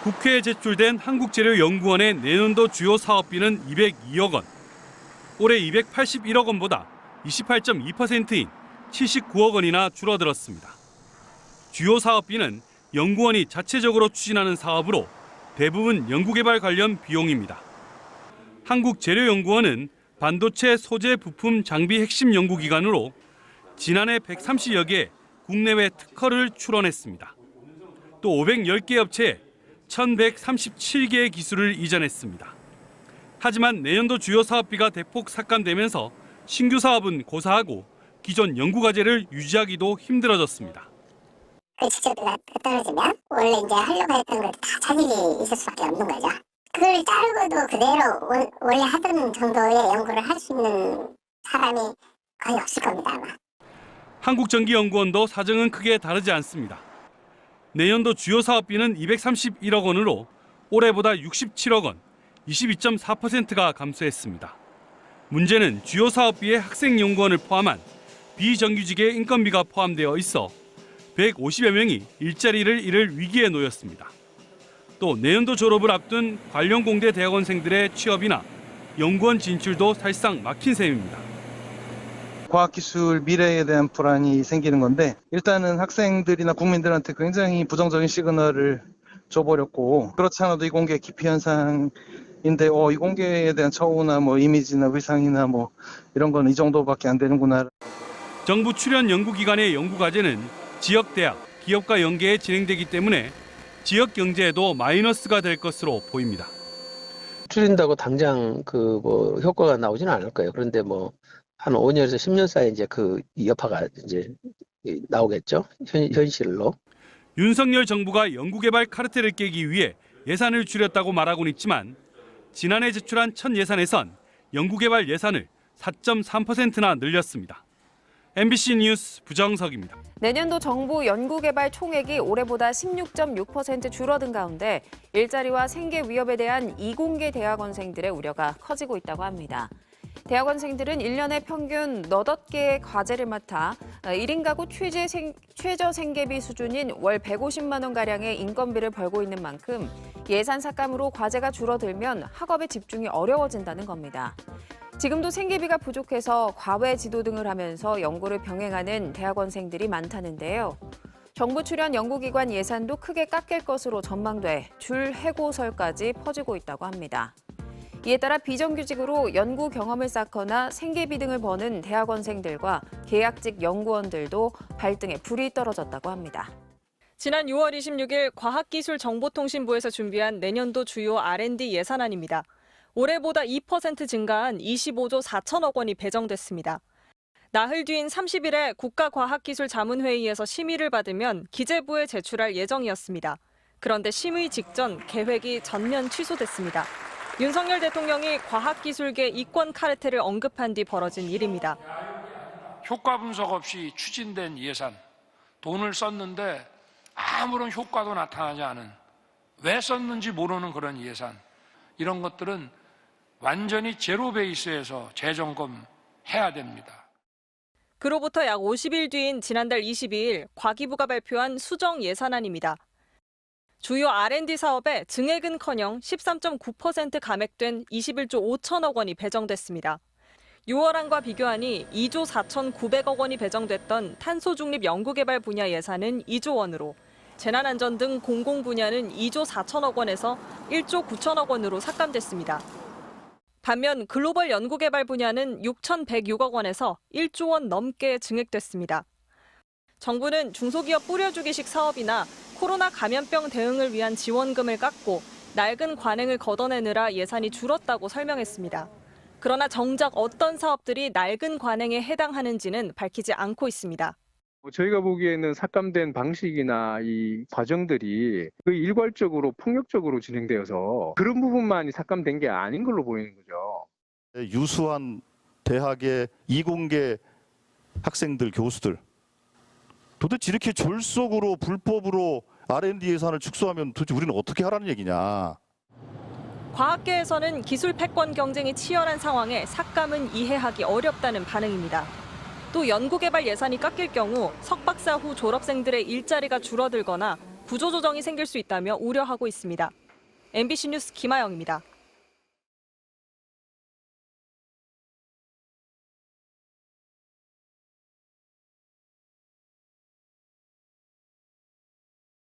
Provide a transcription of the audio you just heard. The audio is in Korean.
국회에 제출된 한국재료연구원의 내년도 주요 사업비는 202억 원. 올해 281억 원보다 28.2%인 79억 원이나 줄어들었습니다. 주요 사업비는 연구원이 자체적으로 추진하는 사업으로 대부분 연구개발 관련 비용입니다. 한국재료연구원은 반도체 소재 부품 장비 핵심 연구기관으로 지난해 130여 개 국내외 특허를 출원했습니다. 또 510개 업체에 1,137개의 기술을 이전했습니다. 하지만 내년도 주요 사업비가 대폭 삭감되면서 신규 사업은 고사하고 기존 연구과제를 유지하기도 힘들어졌습니다. 그 직접비가 떨어지면 원래 이제 하려고 했던 걸 다 차질이 있을 수밖에 없는 거죠. 그걸 자르고도 그대로 원래 하던 정도의 연구를 할 수 있는 사람이 거의 없을 겁니다, 아마. 한국전기연구원도 사정은 크게 다르지 않습니다. 내년도 주요 사업비는 231억 원으로 올해보다 67억 원, 22.4%가 감소했습니다. 문제는 주요 사업비에 학생연구원을 포함한 비정규직의 인건비가 포함되어 있어 150여 명이 일자리를 잃을 위기에 놓였습니다. 또 내년도 졸업을 앞둔 관련 공대 대학원생들의 취업이나 연구원 진출도 사실상 막힌 셈입니다. 과학기술 미래에 대한 불안이 생기는 건데 일단은 학생들이나 국민들한테 굉장히 부정적인 시그널을 줘버렸고 그렇지 않아도 이공계 기피 현상인데 이공계에 대한 처우나 이미지나 위상이나 이런 건 이 정도밖에 안 되는구나. 정부 출연 연구기관의 연구과제는 지역대학, 기업과 연계해 진행되기 때문에 지역 경제에도 마이너스가 될 것으로 보입니다. 줄인다고 당장 효과가 나오지는 않을 거예요. 그런데 한 5년에서 10년 사이에 이제 이 여파가 이제 나오겠죠. 현실로. 윤석열 정부가 연구개발 카르텔을 깨기 위해 예산을 줄였다고 말하고는 있지만 지난해 제출한 첫 예산에선 연구개발 예산을 4.3%나 늘렸습니다. MBC 뉴스 부정석입니다. 내년도 정부 연구개발 총액이 올해보다 16.6% 줄어든 가운데 일자리와 생계 위협에 대한 이공계 대학원생들의 우려가 커지고 있다고 합니다. 대학원생들은 1년에 평균 8개의 과제를 맡아 1인 가구 최저 생계비 수준인 월 150만 원가량의 인건비를 벌고 있는 만큼 예산 삭감으로 과제가 줄어들면 학업에 집중이 어려워진다는 겁니다. 지금도 생계비가 부족해서 과외 지도 등을 하면서 연구를 병행하는 대학원생들이 많다는데요. 정부 출연 연구기관 예산도 크게 깎일 것으로 전망돼 줄 해고설까지 퍼지고 있다고 합니다. 이에 따라 비정규직으로 연구 경험을 쌓거나 생계비 등을 버는 대학원생들과 계약직 연구원들도 발등에 불이 떨어졌다고 합니다. 지난 6월 26일 과학기술정보통신부에서 준비한 내년도 주요 R&D 예산안입니다. 올해보다 2% 증가한 25조 4천억 원이 배정됐습니다. 나흘 뒤인 30일에 국가과학기술자문회의에서 심의를 받으면 기재부에 제출할 예정이었습니다. 그런데 심의 직전 계획이 전면 취소됐습니다. 윤석열 대통령이 과학기술계 이권 카르텔을 언급한 뒤 벌어진 일입니다. 효과 분석 없이 추진된 예산, 돈을 썼는데 아무런 효과도 나타나지 않은, 왜 썼는지 모르는 그런 예산, 이런 것들은 완전히 제로 베이스에서 재점검해야 됩니다. 그로부터 약 50일 뒤인 지난달 22일 과기부가 발표한 수정 예산안입니다. 주요 R&D 사업에 증액은커녕 13.9% 감액된 21조 5천억 원이 배정됐습니다. 6월안과 비교하니 2조 4,900억 원이 배정됐던 탄소중립 연구개발 분야 예산은 2조 원으로, 재난안전 등 공공 분야는 2조 4천억 원에서 1조 9천억 원으로 삭감됐습니다. 반면 글로벌 연구개발 분야는 6,106억 원에서 1조 원 넘게 증액됐습니다. 정부는 중소기업 뿌려주기식 사업이나 코로나 감염병 대응을 위한 지원금을 깎고 낡은 관행을 걷어내느라 예산이 줄었다고 설명했습니다. 그러나 정작 어떤 사업들이 낡은 관행에 해당하는지는 밝히지 않고 있습니다. 저희가 보기에는 삭감된 방식이나 이 과정들이 일괄적으로 폭력적으로 진행되어서 그런 부분만이 삭감된 게 아닌 걸로 보이는 거죠. 유수한 대학의 이공계 학생들, 교수들, 도대체 이렇게 졸속으로 불법으로 R&D 예산을 축소하면 도대체 우리는 어떻게 하라는 얘기냐. 과학계에서는 기술 패권 경쟁이 치열한 상황에 삭감은 이해하기 어렵다는 반응입니다. 또 연구개발 예산이 깎일 경우 석박사 후 졸업생들의 일자리가 줄어들거나 구조조정이 생길 수 있다며 우려하고 있습니다. MBC 뉴스 김아영입니다.